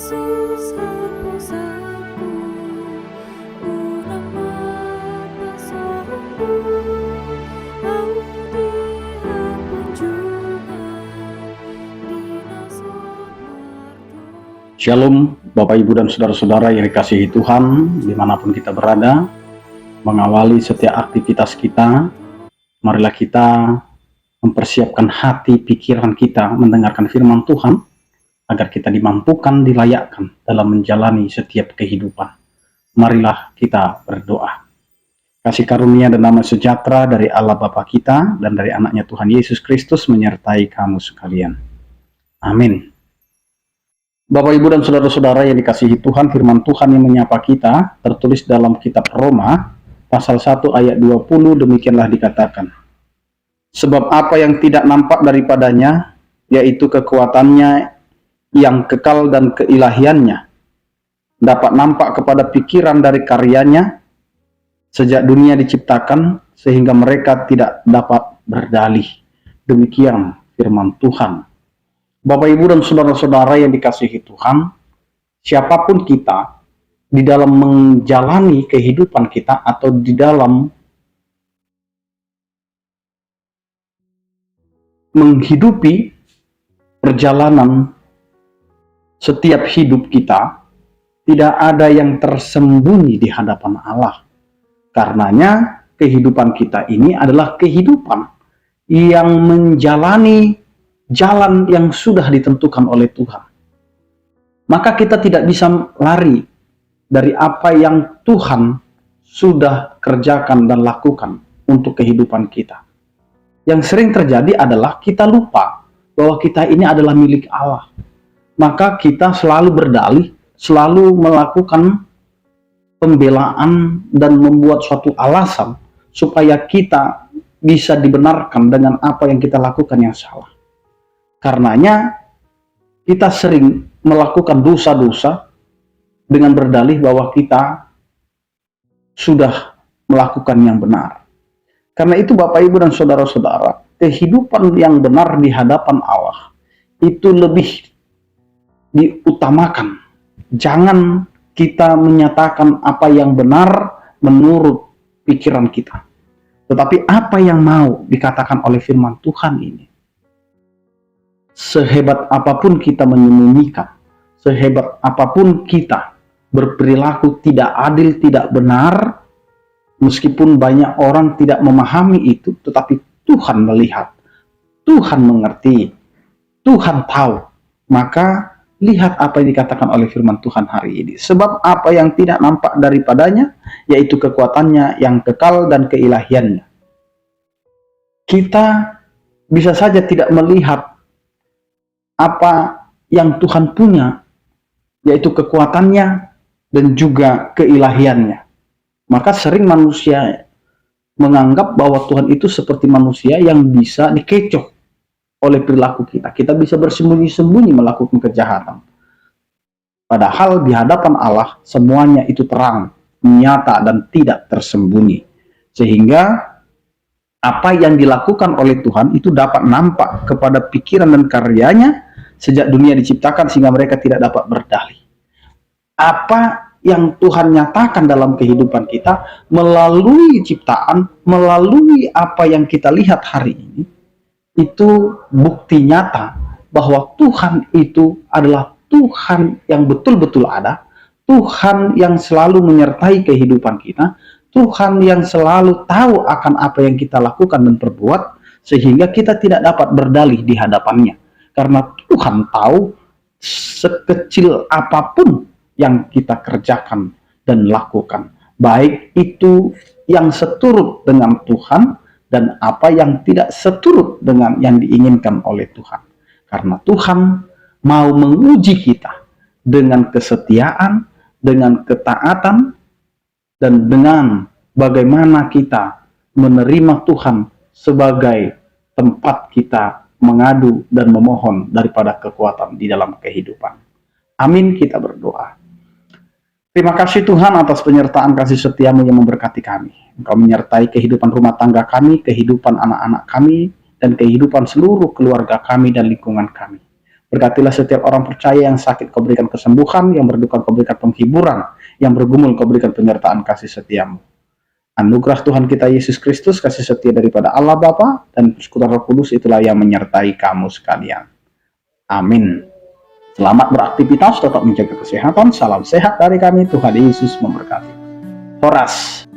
Yesus hapus aku unang mapasahku au dihapun jungan dinaso mardono. Shalom Bapak Ibu dan Saudara-saudara yang dikasihi Tuhan dimanapun kita berada. Mengawali setiap aktivitas kita, marilah kita mempersiapkan hati pikiran kita mendengarkan firman Tuhan agar kita dimampukan, dilayakkan dalam menjalani setiap kehidupan. Marilah kita berdoa. Kasih karunia dan damai sejahtera dari Allah Bapa kita dan dari anaknya Tuhan Yesus Kristus menyertai kamu sekalian. Amin. Bapak, Ibu, dan Saudara-saudara yang dikasihi Tuhan, firman Tuhan yang menyapa kita tertulis dalam kitab Roma pasal 1 ayat 20, demikianlah dikatakan. Sebab apa yang tidak nampak daripadanya, yaitu kekuatannya yang kekal dan keilahiannya, dapat nampak kepada pikiran dari karyanya sejak dunia diciptakan, sehingga mereka tidak dapat berdalih. Demikian firman Tuhan. Bapak, Ibu, dan Saudara-saudara yang dikasihi Tuhan, siapapun kita, di dalam menjalani kehidupan kita atau di dalam menghidupi perjalanan setiap hidup kita, tidak ada yang tersembunyi di hadapan Allah. Karenanya kehidupan kita ini adalah kehidupan yang menjalani jalan yang sudah ditentukan oleh Tuhan. Maka kita tidak bisa lari dari apa yang Tuhan sudah kerjakan dan lakukan untuk kehidupan kita. Yang sering terjadi adalah kita lupa bahwa kita ini adalah milik Allah. Maka kita selalu berdalih, selalu melakukan pembelaan dan membuat suatu alasan supaya kita bisa dibenarkan dengan apa yang kita lakukan yang salah. Karenanya kita sering melakukan dosa-dosa dengan berdalih bahwa kita sudah melakukan yang benar. Karena itu Bapak, Ibu, dan Saudara-saudara, kehidupan yang benar di hadapan Allah itu lebih diutamakan. Jangan kita menyatakan apa yang benar menurut pikiran kita, tetapi apa yang mau dikatakan oleh firman Tuhan ini. Sehebat apapun kita menyembunyikan, sehebat apapun kita berperilaku tidak adil, tidak benar, meskipun banyak orang tidak memahami itu, tetapi Tuhan melihat, Tuhan mengerti, Tuhan tahu. Maka lihat apa yang dikatakan oleh firman Tuhan hari ini. Sebab apa yang tidak nampak daripadanya, yaitu kekuatannya yang kekal dan keilahiannya. Kita bisa saja tidak melihat apa yang Tuhan punya, yaitu kekuatannya dan juga keilahiannya. Maka sering manusia menganggap bahwa Tuhan itu seperti manusia yang bisa dikecoh oleh perilaku kita. Kita bisa bersembunyi-sembunyi melakukan kejahatan. Padahal di hadapan Allah semuanya itu terang, nyata, dan tidak tersembunyi. Sehingga apa yang dilakukan oleh Tuhan itu dapat nampak kepada pikiran dan karyanya sejak dunia diciptakan, sehingga mereka tidak dapat berdalih. Apa yang Tuhan nyatakan dalam kehidupan kita melalui ciptaan, melalui apa yang kita lihat hari ini, itu bukti nyata bahwa Tuhan itu adalah Tuhan yang betul-betul ada, Tuhan yang selalu menyertai kehidupan kita, Tuhan yang selalu tahu akan apa yang kita lakukan dan perbuat, sehingga kita tidak dapat berdalih di hadapannya. Karena Tuhan tahu sekecil apapun yang kita kerjakan dan lakukan, baik itu yang seturut dengan Tuhan dan apa yang tidak seturut dengan yang diinginkan oleh Tuhan. Karena Tuhan mau menguji kita dengan kesetiaan, dengan ketaatan, dan dengan bagaimana kita menerima Tuhan sebagai tempat kita mengadu dan memohon daripada kekuatan di dalam kehidupan. Amin, kita berdoa. Terima kasih Tuhan atas penyertaan kasih setiamu yang memberkati kami. Engkau menyertai kehidupan rumah tangga kami, kehidupan anak-anak kami, dan kehidupan seluruh keluarga kami dan lingkungan kami. Berkatilah setiap orang percaya yang sakit, Kau berikan kesembuhan, yang berduka Kau berikan penghiburan, yang bergumul Kau berikan penyertaan kasih setiamu. Anugerah Tuhan kita Yesus Kristus, kasih setia daripada Allah Bapa dan persekutuan Roh Kudus itulah yang menyertai kamu sekalian. Amin. Selamat beraktivitas, tetap menjaga kesehatan. Salam sehat dari kami. Tuhan Yesus memberkati. Horas.